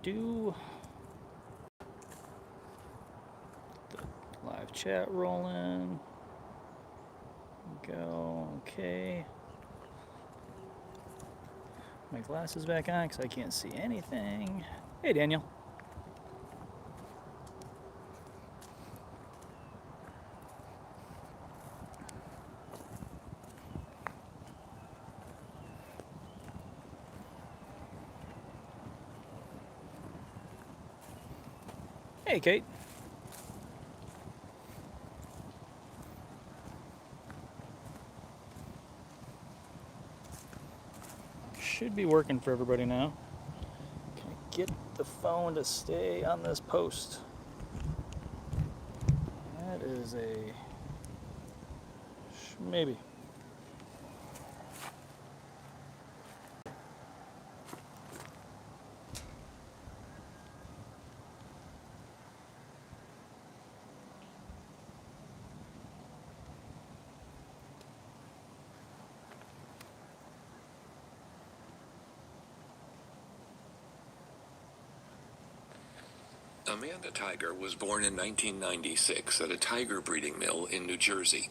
Do. The live chat rolling. Go. Okay. My glasses back on because I can't see anything. Hey, Daniel. Hey, Kate. Should be working for everybody now. Can I get the phone to stay on this post? That is a maybe. Amanda Tiger was born in 1996 at a tiger breeding mill in New Jersey.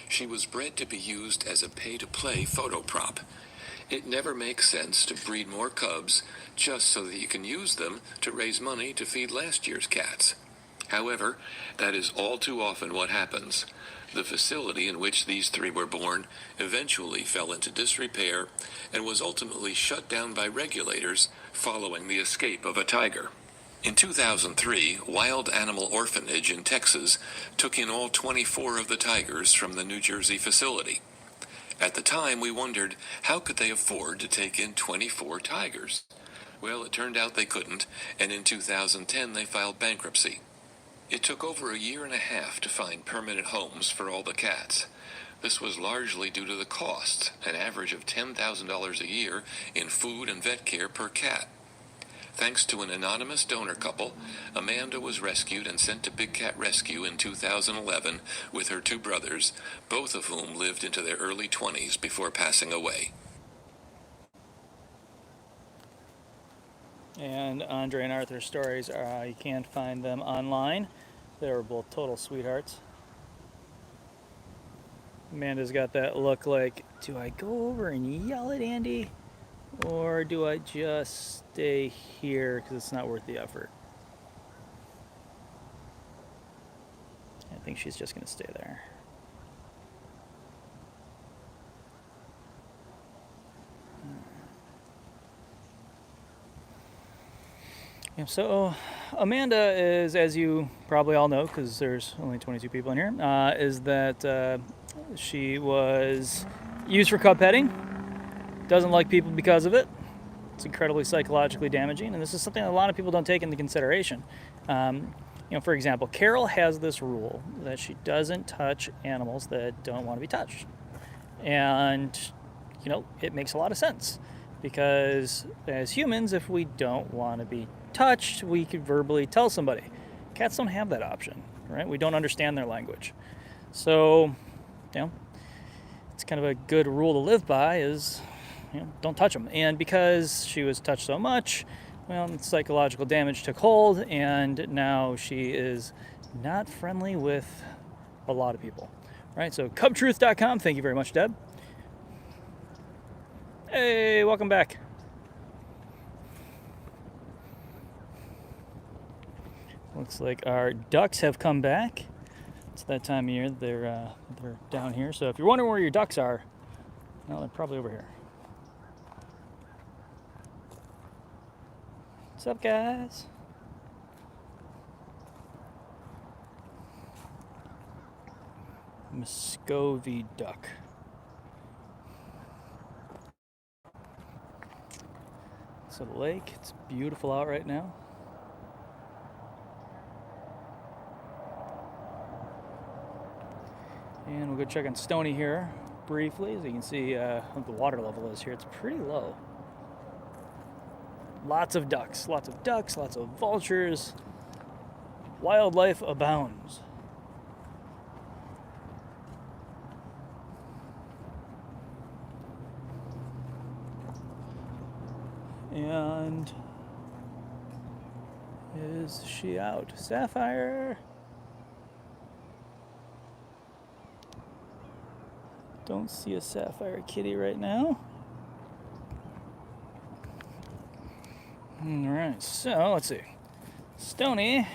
She was bred to be used as a pay-to-play photo prop. It never makes sense to breed more cubs just so that you can use them to raise money to feed last year's cats. However, that is all too often what happens. The facility in which these three were born eventually fell into disrepair and was ultimately shut down by regulators following the escape of a tiger. In 2003, Wild Animal Orphanage in Texas took in all 24 of the tigers from the New Jersey facility. At the time, we wondered, how could they afford to take in 24 tigers? Well, it turned out they couldn't, and in 2010 they filed bankruptcy. It took over a year and a half to find permanent homes for all the cats. This was largely due to the cost, an average of $10,000 a year in food and vet care per cat. Thanks to an anonymous donor couple, Amanda was rescued and sent to Big Cat Rescue in 2011 with her two brothers, both of whom lived into their early 20s before passing away. And Andre and Arthur's stories, you can't find them online. They were both total sweethearts. Amanda's got that look like, do I go over and yell at Andy? Or do I just stay here because it's not worth the effort? I think she's just going to stay there. Yeah, so Amanda is, as you probably all know, because there's only 22 people in here, is that she was used for cub petting. Doesn't like people because of it. It's incredibly psychologically damaging, and this is something that a lot of people don't take into consideration. For example, Carol has this rule that she doesn't touch animals that don't want to be touched. And, it makes a lot of sense. Because as humans, if we don't want to be touched, we could verbally tell somebody. Cats don't have that option, right? We don't understand their language. So, it's kind of a good rule to live by is, don't touch them. And because she was touched so much, psychological damage took hold, and now she is not friendly with a lot of people. Right? So cubtruth.com. Thank you very much, Deb. Hey, welcome back. Looks like our ducks have come back. It's that time of year. They're down here. So if you're wondering where your ducks are, they're probably over here. What's up, guys? Muscovy duck. So the lake, it's beautiful out right now. And we'll go check on Stony here briefly. As you can see, what the water level is here. It's pretty low. Lots of ducks, lots of vultures. Wildlife abounds. And is she out? Sapphire? Don't see a sapphire kitty right now. Alright, so let's see. Stony,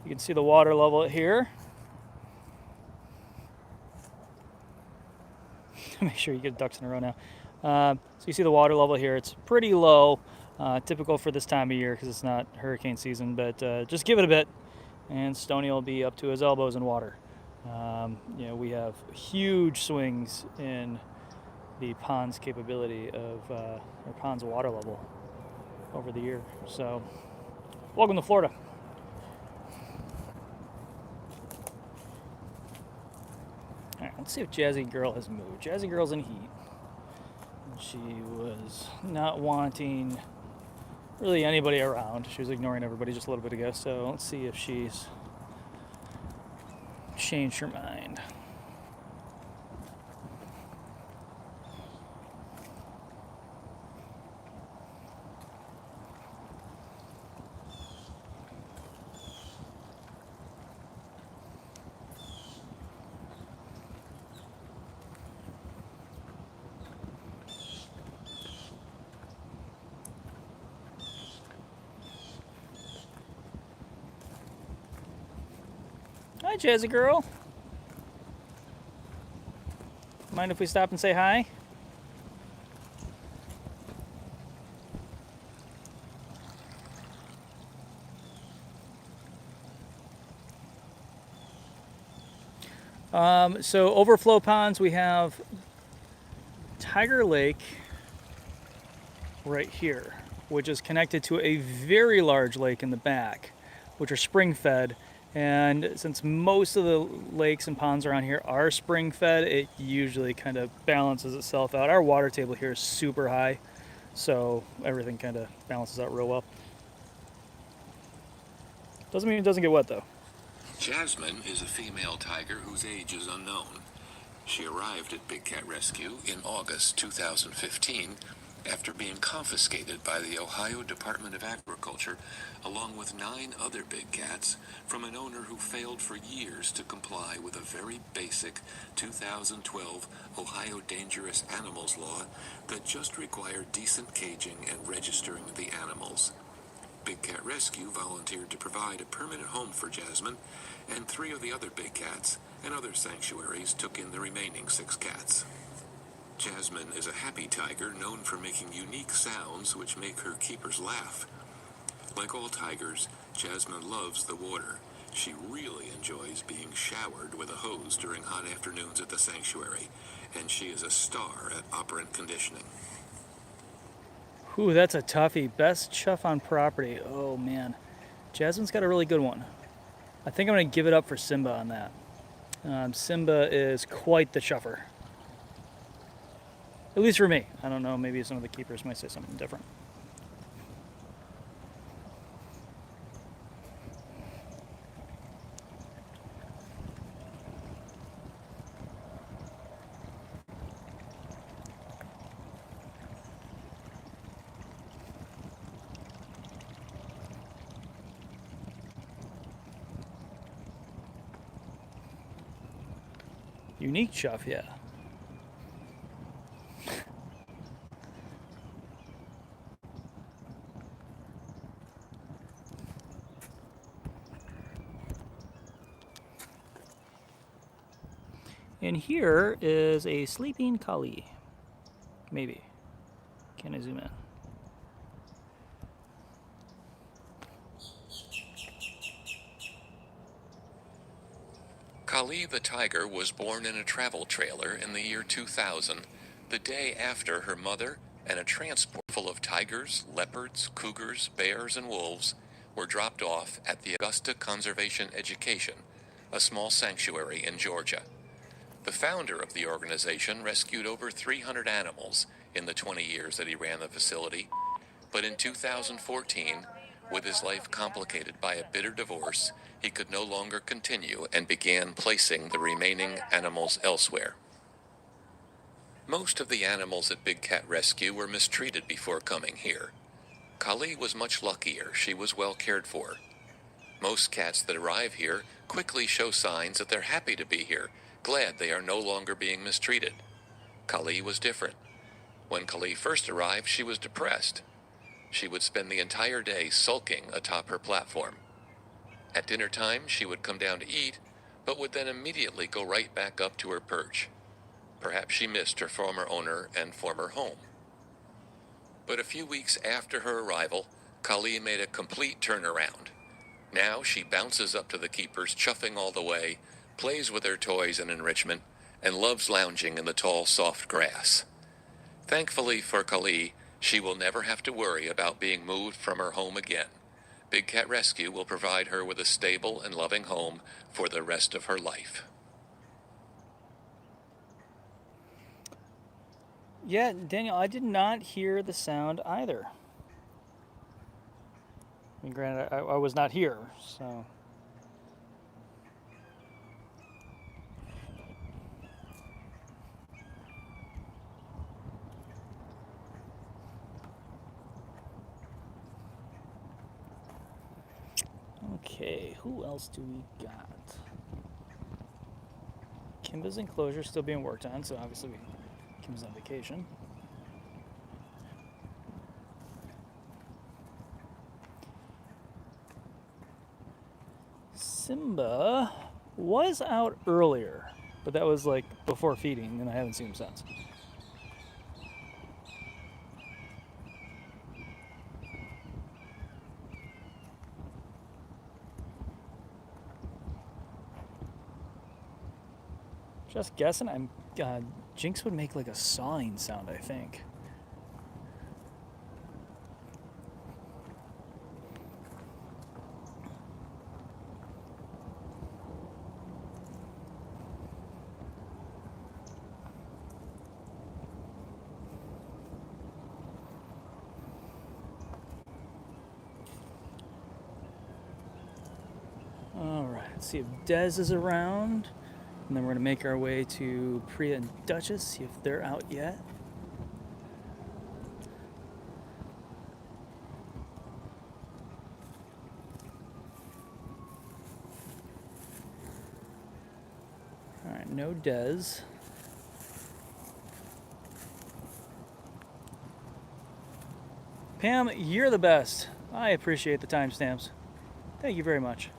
you can see the water level here. Make sure you get ducks in a row now. So you see the water level here. It's pretty low, typical for this time of year because it's not hurricane season, but just give it a bit and Stony will be up to his elbows in water. We have huge swings in the pond's capability of, or pond's water level over the year. So, welcome to Florida. All right, let's see if Jazzy Girl has moved. Jazzy Girl's in heat. She was not wanting really anybody around. She was ignoring everybody just a little bit ago. So let's see if she's changed her mind. Hi, Jazzy Girl. Mind if we stop and say hi? So overflow ponds, we have Tiger Lake right here, which is connected to a very large lake in the back, which are spring fed. And since most of the lakes and ponds around here are spring fed, it usually kind of balances itself out. Our water table here is super high, so everything kind of balances out real well. Doesn't mean it doesn't get wet though. Jasmine is a female tiger whose age is unknown. She arrived at Big Cat Rescue in August 2015 after being confiscated by the Ohio Department of Agriculture along with 9 other big cats from an owner who failed for years to comply with a very basic 2012 Ohio Dangerous Animals law that just required decent caging and registering the animals. Big Cat Rescue volunteered to provide a permanent home for Jasmine, and 3 of the other big cats and other sanctuaries took in the remaining 6 cats. Jasmine is a happy tiger known for making unique sounds which make her keepers laugh. Like all tigers, Jasmine loves the water. She really enjoys being showered with a hose during hot afternoons at the sanctuary, and she is a star at operant conditioning. Ooh, that's a toughie. Best chuff on property. Oh man, Jasmine's got a really good one. I think I'm gonna give it up for Simba on that. Simba is quite the chuffer. At least for me. I don't know, maybe some of the keepers might say something different. Unique chuff, yeah. And here is a sleeping collie. Maybe. Can I zoom in? Kali the tiger was born in a travel trailer in the year 2000, the day after her mother and a transport full of tigers, leopards, cougars, bears, and wolves were dropped off at the Augusta Conservation Education, a small sanctuary in Georgia. The founder of the organization rescued over 300 animals in the 20 years that he ran the facility, But in 2014, with his life complicated by a bitter divorce, he could no longer continue and began placing the remaining animals elsewhere. Most of the animals at Big Cat Rescue were mistreated before coming here. Kali was much luckier. She was well cared for. Most cats that arrive here quickly show signs that they're happy to be here, glad they are no longer being mistreated. Kali was different. When Kali first arrived, she was depressed. She would spend the entire day sulking atop her platform. At dinner time, she would come down to eat, but would then immediately go right back up to her perch. Perhaps she missed her former owner and former home. But a few weeks after her arrival, Kali made a complete turnaround. Now she bounces up to the keepers, chuffing all the way, plays with her toys and enrichment, and loves lounging in the tall, soft grass. Thankfully for Kali, she will never have to worry about being moved from her home again. Big Cat Rescue will provide her with a stable and loving home for the rest of her life. Yeah, Daniel, I did not hear the sound either. I mean, granted, I was not here, so. Okay, who else do we got? Kimba's enclosure still being worked on, so obviously Kim's on vacation. Simba was out earlier, but that was like before feeding, and I haven't seen him since. Just guessing, I'm Jinx would make like a sawing sound, I think. All right, let's see if Dez is around. And then we're going to make our way to Priya and Duchess, see if they're out yet. All right, no Dez. Pam, you're the best. I appreciate the timestamps. Thank you very much.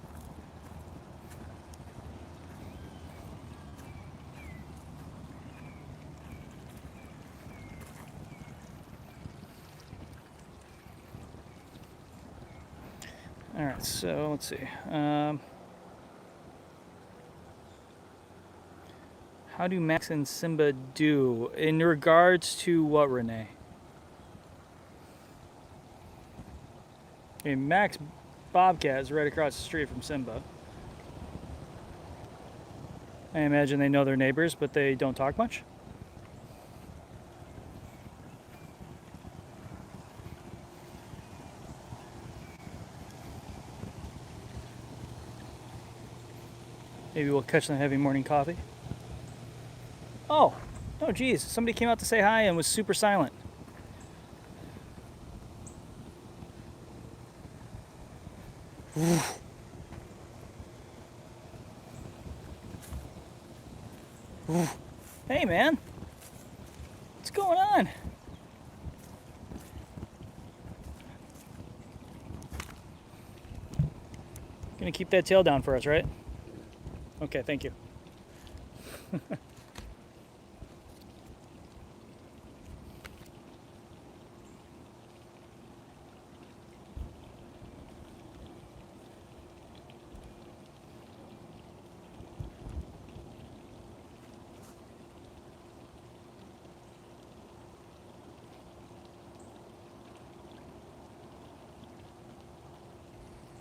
All right, so let's see. How do Max and Simba do in regards to what, Renee? I mean, Max Bobcat is right across the street from Simba. I imagine they know their neighbors, but they don't talk much. Maybe we'll catch them having morning coffee. Oh, oh geez, somebody came out to say hi and was super silent. Hey man, what's going on? Gonna keep that tail down for us, right? Okay, thank you.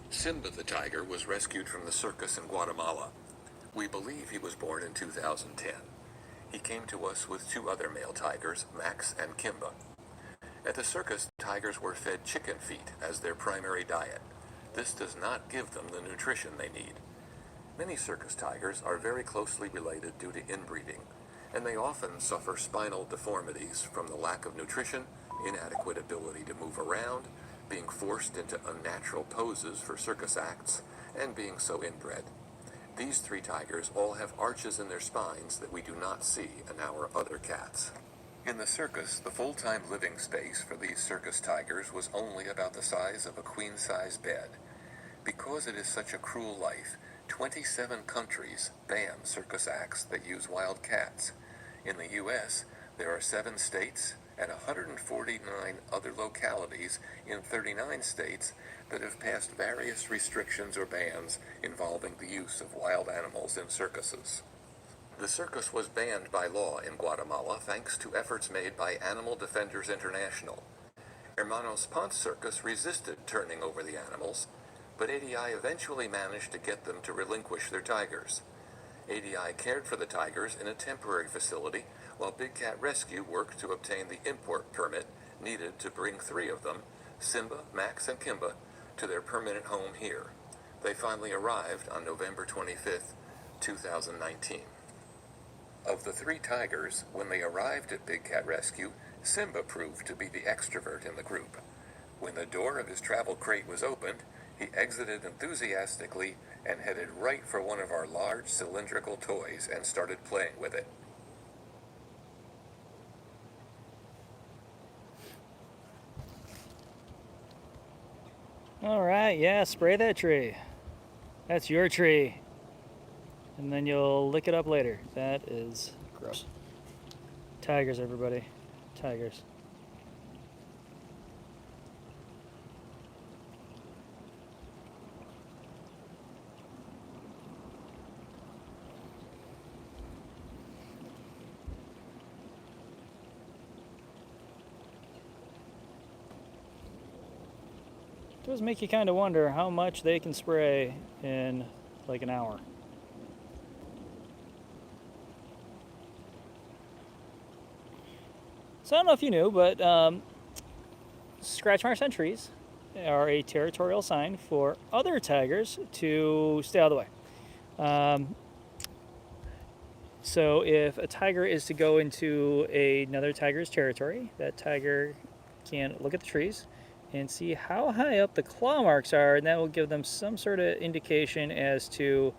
Simba the tiger was rescued from the circus in Guatemala. We believe he was born in 2010. He came to us with two other male tigers, Max and Kimba. At the circus, tigers were fed chicken feet as their primary diet. This does not give them the nutrition they need. Many circus tigers are very closely related due to inbreeding, and they often suffer spinal deformities from the lack of nutrition, inadequate ability to move around, being forced into unnatural poses for circus acts, and being so inbred. These 3 tigers all have arches in their spines that we do not see in our other cats. In the circus, the full-time living space for these circus tigers was only about the size of a queen-size bed. Because it is such a cruel life, 27 countries ban circus acts that use wild cats. In the U.S., there are 7 states and 149 other localities in 39 states that have passed various restrictions or bans involving the use of wild animals in circuses. The circus was banned by law in Guatemala thanks to efforts made by Animal Defenders International. Hermanos Ponce Circus resisted turning over the animals, but ADI eventually managed to get them to relinquish their tigers. ADI cared for the tigers in a temporary facility, while Big Cat Rescue worked to obtain the import permit needed to bring 3 of them, Simba, Max, and Kimba, to their permanent home here. They finally arrived on November 25th, 2019. Of the 3 tigers, when they arrived at Big Cat Rescue, Simba proved to be the extrovert in the group. When the door of his travel crate was opened, he exited enthusiastically and headed right for one of our large cylindrical toys and started playing with it. All right, yeah, spray that tree. That's your tree. And then you'll lick it up later. That is gross. Tigers, everybody. Tigers. It does make you kind of wonder how much they can spray in like an hour. So I don't know if you knew, but scratch marks on trees are a territorial sign for other tigers to stay out of the way. So if a tiger is to go into another tiger's territory, that tiger can look at the trees and see how high up the claw marks are, and that will give them some sort of indication as to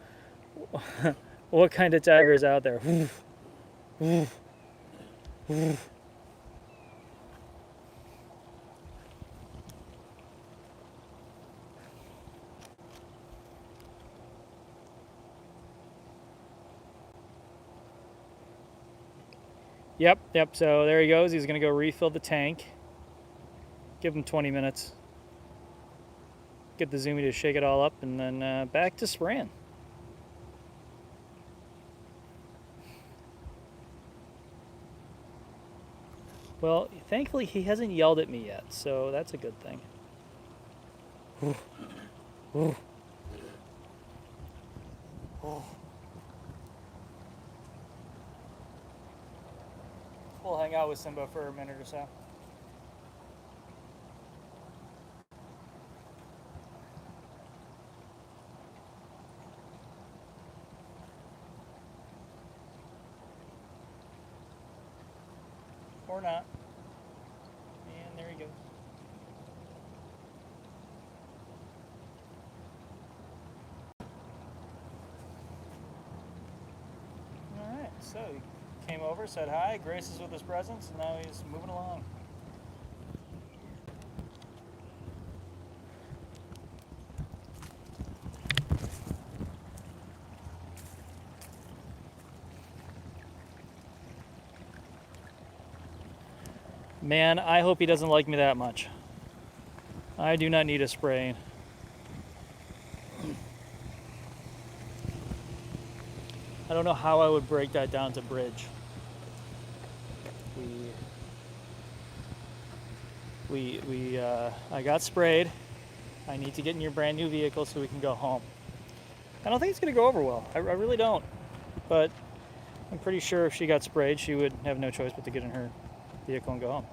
what kind of tiger is out there. Yep, so there he goes. He's going to go refill the tank. Give him 20 minutes. Get the Zoomy to shake it all up, and then back to spraying. Well, thankfully he hasn't yelled at me yet, so that's a good thing. We'll hang out with Simba for a minute or so. Or not. And there he goes. Alright, so he came over, said hi, graces with his presence, and now he's moving along. Man, I hope he doesn't like me that much. I do not need a spraying. I don't know how I would break that down to bridge. I got sprayed. I need to get in your brand new vehicle so we can go home. I don't think it's going to go over well. I really don't. But I'm pretty sure if she got sprayed, she would have no choice but to get in her vehicle and go home.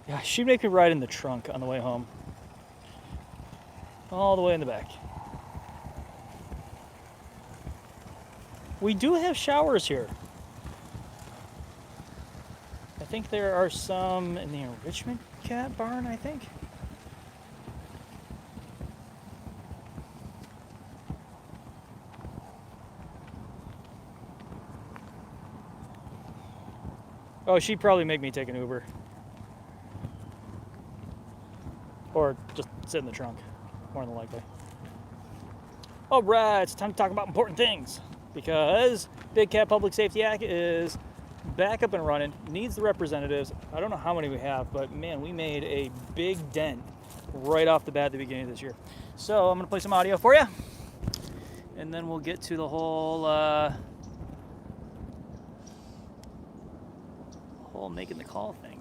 Yeah, she'd make me ride in the trunk on the way home. All the way in the back. We do have showers here. I think there are some in the enrichment cat barn, I think. Oh, she'd probably make me take an Uber. Or just sit in the trunk, more than likely. All right, it's time to talk about important things. Because Big Cat Public Safety Act is back up and running, needs the representatives. I don't know how many we have, but man, we made a big dent right off the bat at the beginning of this year. So I'm gonna play some audio for you, and then we'll get to the whole making the call thing.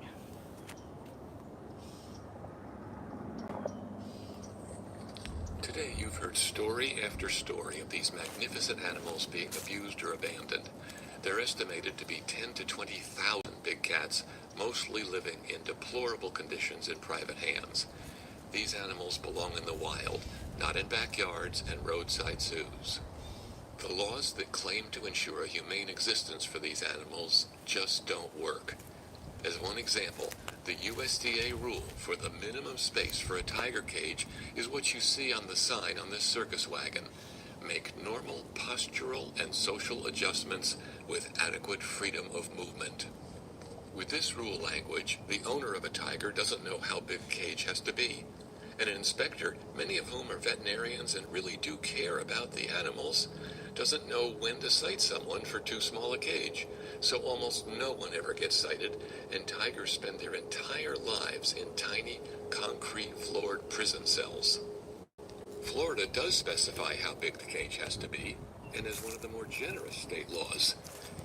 Today you've heard story after story of these magnificent animals being abused or abandoned. They're estimated to be 10 to 20,000 big cats, mostly living in deplorable conditions in private hands. These animals belong in the wild, not in backyards and roadside zoos. The laws that claim to ensure a humane existence for these animals just don't work. As one example, the USDA rule for the minimum space for a tiger cage is what you see on the sign on this circus wagon. Make normal postural and social adjustments with adequate freedom of movement. With this rule language, the owner of a tiger doesn't know how big a cage has to be. And an inspector, many of whom are veterinarians and really do care about the animals, doesn't know when to cite someone for too small a cage. So almost no one ever gets cited, and tigers spend their entire lives in tiny, concrete-floored prison cells. Florida does specify how big the cage has to be, and is one of the more generous state laws.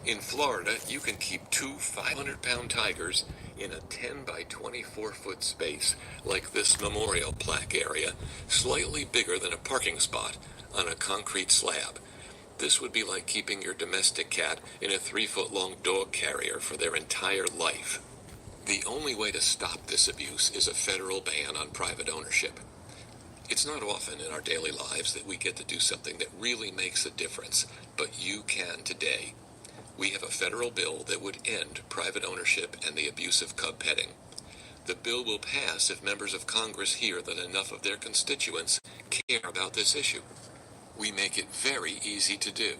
In Florida, you can keep two 500-pound tigers in a 10 by 24-foot space, like this memorial plaque area, slightly bigger than a parking spot, on a concrete slab. This would be like keeping your domestic cat in a 3-foot-long dog carrier for their entire life. The only way to stop this abuse is a federal ban on private ownership. It's not often in our daily lives that we get to do something that really makes a difference, but you can today. We have a federal bill that would end private ownership and the abuse of cub petting. The bill will pass if members of Congress hear that enough of their constituents care about this issue. We make it very easy to do.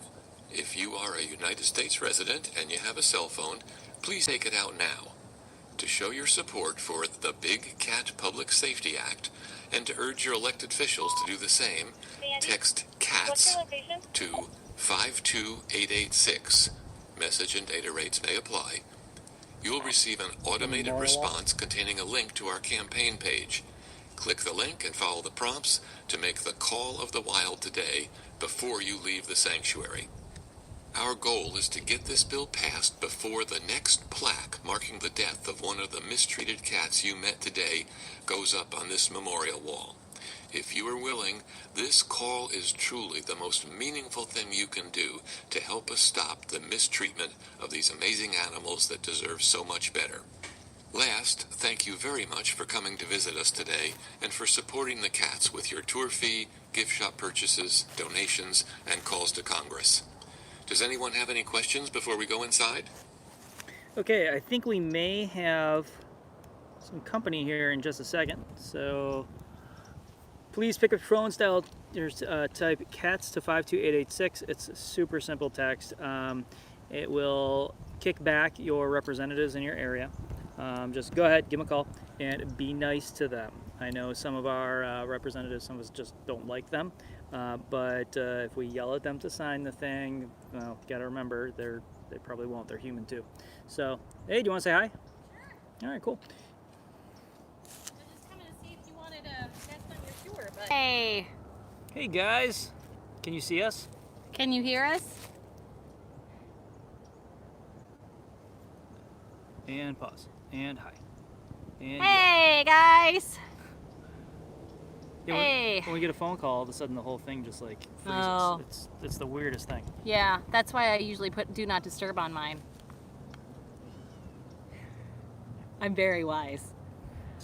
If you are a United States resident and you have a cell phone, please take it out now. To show your support for the Big Cat Public Safety Act and to urge your elected officials to do the same, text CATS to 52886. Message and data rates may apply. You will receive an automated response containing a link to our campaign page. Click the link and follow the prompts to make the call of the wild today before you leave the sanctuary. Our goal is to get this bill passed before the next plaque marking the death of one of the mistreated cats you met today goes up on this memorial wall. If you are willing, this call is truly the most meaningful thing you can do to help us stop the mistreatment of these amazing animals that deserve so much better. Last, thank you very much for coming to visit us today and for supporting the cats with your tour fee, gift shop purchases, donations, and calls to Congress. Does anyone have any questions before we go inside? Okay, I think we may have some company here in just a second. So please pick up your phone, type CATS to 52886. It's a super simple text. It will kick back your representatives in your area. Just go ahead, give them a call, and be nice to them. I know some of our representatives, some of us just don't like them, but if we yell at them to sign the thing, well, gotta remember, they probably won't. They're human too. So, hey, do you want to say hi? All right, cool. Just coming to see if you wanted a test on your tour, but... Hey, Hey guys, can you see us? can you hear us? And pause. And hi. And Hey, guys. Yeah, Hey. when we get a phone call, all of a sudden the whole thing just like freezes. Oh. It's the weirdest thing. Yeah, that's why I usually put do not disturb on mine. I'm very wise.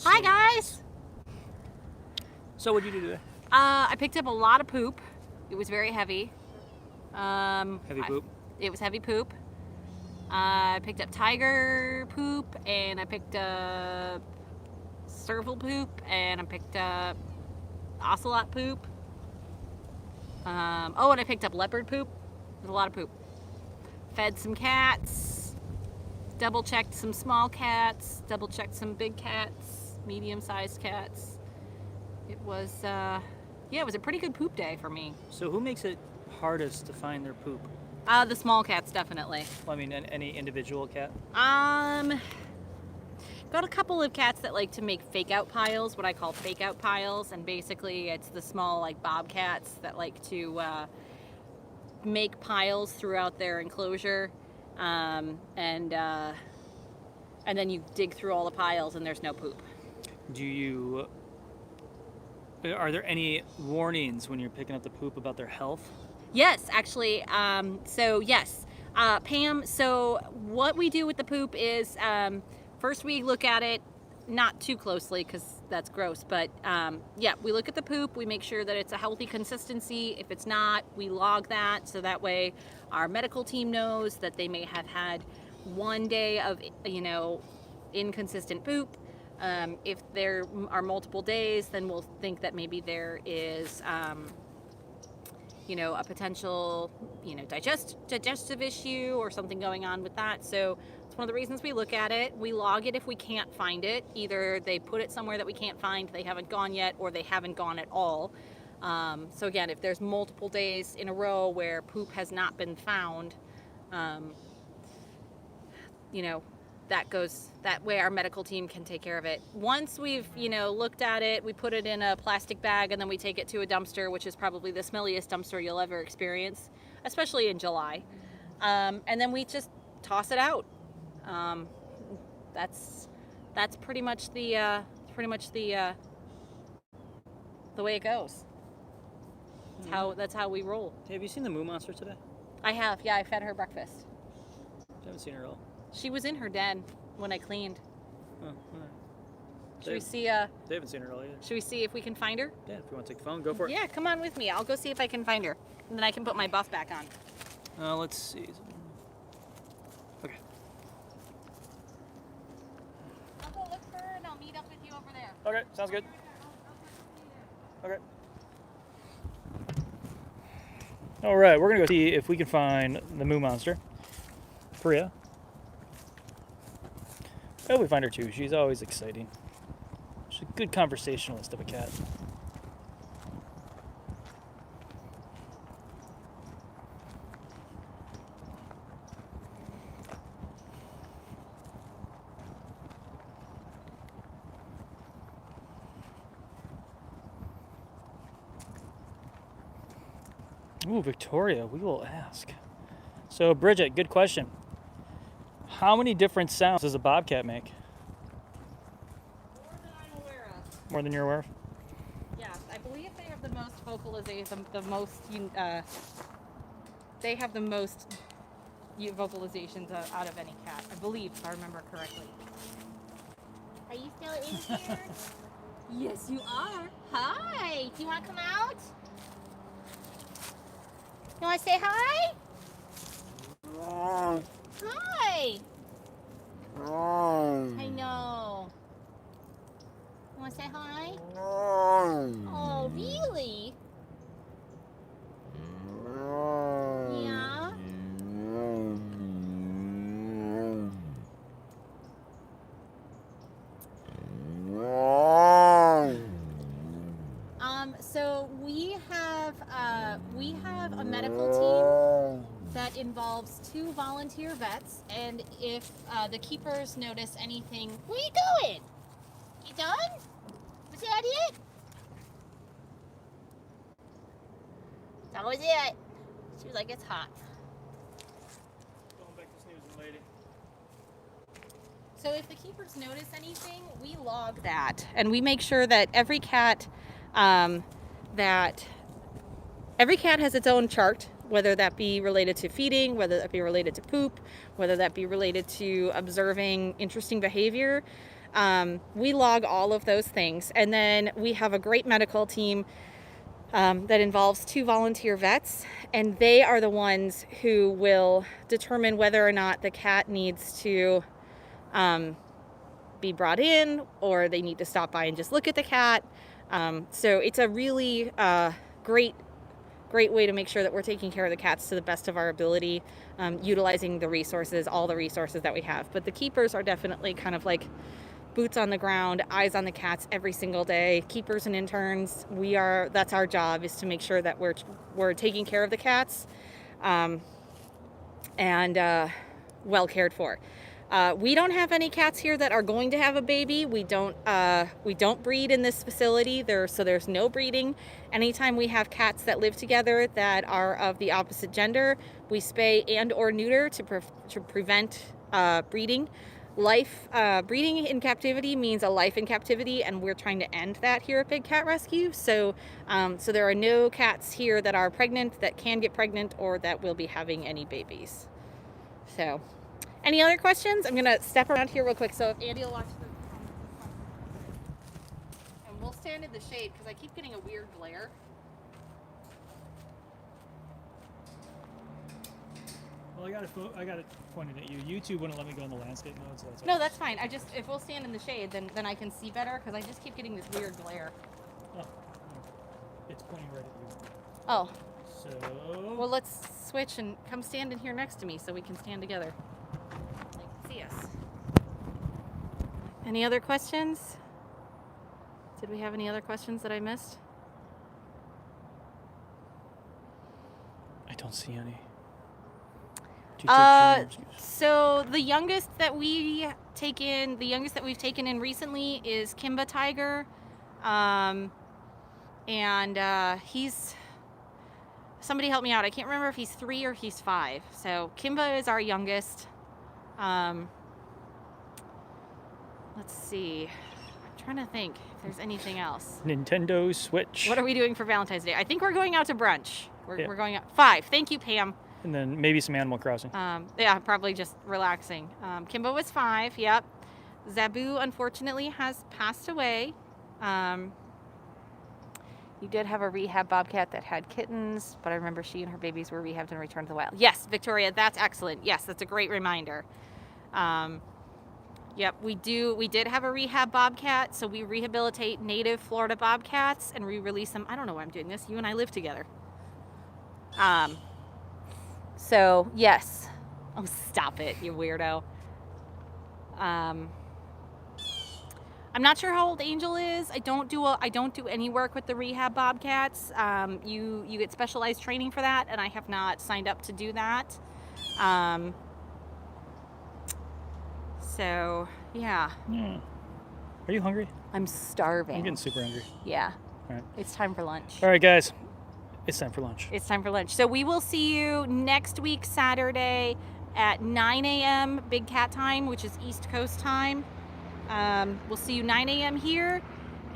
Hi guys. So what'd you do today? I picked up a lot of poop. It was very heavy. Heavy poop. It was heavy poop. I picked up tiger poop, and I picked up serval poop, and I picked up ocelot poop. And I picked up leopard poop. There's a lot of poop. Fed some cats. Double checked some small cats. Double checked some big cats. Medium-sized cats. It was, it was a pretty good poop day for me. So who makes it hardest to find their poop? The small cats, definitely. Well, I mean, any individual cat? Got a couple of cats that like to make fake out piles, what I call fake out piles, and basically it's the small like bobcats that like to make piles throughout their enclosure, and then you dig through all the piles and there's no poop. Are there any warnings when you're picking up the poop about their health? Yes, actually. Yes, Pam. So what we do with the poop is first we look at it, not too closely because that's gross. But we look at the poop. We make sure that it's a healthy consistency. If it's not, we log that so that way our medical team knows that they may have had one day of inconsistent poop. If there are multiple days, then we'll think that maybe there is a potential, digestive issue or something going on with that. So it's one of the reasons we look at it. We log it if we can't find it. Either they put it somewhere that we can't find, they haven't gone yet, or they haven't gone at all. So again, if there's multiple days in a row where poop has not been found, that way our medical team can take care of it. Once we've, looked at it, we put it in a plastic bag and then we take it to a dumpster, which is probably the smelliest dumpster you'll ever experience, especially in July. And then we just toss it out. That's pretty much the way it goes. That's how we roll. Hey, have you seen the Moo Monster today? I have, yeah, I fed her breakfast. I haven't seen her at all. She was in her den when I cleaned. Oh, all right. Should we see? They haven't seen her at all either. Should we see if we can find her? Yeah, if you want to take the phone, go for it. Yeah, come on with me. I'll go see if I can find her, and then I can put my buff back on. Let's see. Okay. I'll go look for her, and I'll meet up with you over there. Okay, sounds good. Okay. All right, we're gonna go see if we can find the Moo Monster. Priya. I hope we find her too. She's always exciting. She's a good conversationalist of a cat. Ooh, Victoria, we will ask. So, Bridget, good question. How many different sounds does a bobcat make? More than I'm aware of. More than you're aware of? Yeah, I believe they have the most vocalization, they have the most vocalizations out of any cat. I believe, if I remember correctly. Are you still in here? Yes, you are. Hi. Do you want to come out? You want to say hi? Hi. I know. You want to say hi? Oh, really? Yeah? So we have a medical team that involves 2 volunteer vets, and if the keepers notice anything, where you going? You done? Was that it? That was it. She was like, it's hot. Going back to snoozing, lady. So if the keepers notice anything, we log that, and we make sure that every cat that every cat has its own chart, whether that be related to feeding, whether that be related to poop, whether that be related to observing interesting behavior. We log all of those things. And then we have a great medical team that involves 2 volunteer vets, and they are the ones who will determine whether or not the cat needs to be brought in, or they need to stop by and just look at the cat. So it's a really great way to make sure that we're taking care of the cats to the best of our ability, utilizing the resources, all the resources that we have. But the keepers are definitely kind of like boots on the ground, eyes on the cats every single day. Keepers and interns, that's our job, is to make sure that we're taking care of the cats and well cared for. We don't have any cats here that are going to have a baby. We don't breed in this facility. So there's no breeding. Anytime we have cats that live together that are of the opposite gender, we spay and or neuter to prevent breeding. Breeding in captivity means a life in captivity, and we're trying to end that here at Big Cat Rescue. So there are no cats here that are pregnant, that can get pregnant, or that will be having any babies. So, any other questions? I'm gonna step around here real quick. So if Andy will watch and we'll stand in the shade because I keep getting a weird glare. Well, I got it pointed at you. YouTube wouldn't let me go in the landscape mode, so that's No, that's fine. If we'll stand in the shade, then I can see better because I just keep getting this weird glare. Oh, it's pointing right at you. Oh. So. Well, let's switch and come stand in here next to me so we can stand together. They can see us. Any other questions? Did we have any other questions that I missed? I don't see any. So the youngest that we've taken in recently is Simba Tiger, and he's, somebody help me out. I can't remember if he's 3 or he's 5. So Simba is our youngest. Let's see. I'm trying to think if there's anything else. Nintendo Switch. What are we doing for Valentine's Day? I think we're going out to brunch. We're going out 5. Thank you, Pam. And then maybe some Animal Crossing. Yeah, probably just relaxing. Kimbo was 5, yep. Zabu, unfortunately, has passed away. You did have a rehab bobcat that had kittens, but I remember she and her babies were rehabbed and returned to the wild. Yes, Victoria, that's excellent. Yes, that's a great reminder. Yep, we did have a rehab bobcat, so we rehabilitate native Florida bobcats and we release them. I don't know why I'm doing this. You and I live together. So yes. Oh, stop it, you weirdo. I'm not sure how old Angel is. I don't do any work with the rehab bobcats. You get specialized training for that, and I have not signed up to do that. So yeah. Are you hungry? I'm starving. I'm getting super hungry. Yeah. All right. It's time for lunch. All right, guys. It's time for lunch. It's time for lunch. So we will see you next week, Saturday at 9 a.m. Big Cat time, which is East Coast time. We'll see you 9 a.m. here.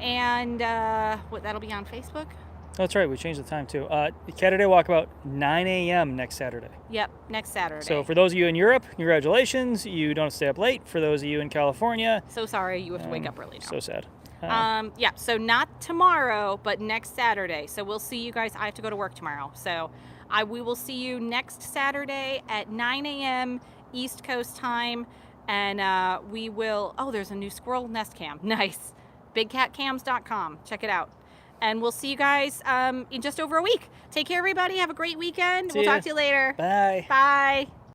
And that'll be on Facebook? That's right. We changed the time, too. Cat Day Walkabout, 9 a.m. next Saturday. Yep, next Saturday. So for those of you in Europe, congratulations. You don't have to stay up late. For those of you in California... So sorry you have to wake up early now. So sad. Yeah, so not tomorrow, but next Saturday. So we'll see you guys. I have to go to work tomorrow. So we will see you next Saturday at 9 a.m. East Coast time. And we will... Oh, there's a new squirrel nest cam. Nice. BigCatCams.com. Check it out. And we'll see you guys in just over a week. Take care, everybody. Have a great weekend. We'll talk to you later. Bye. Bye.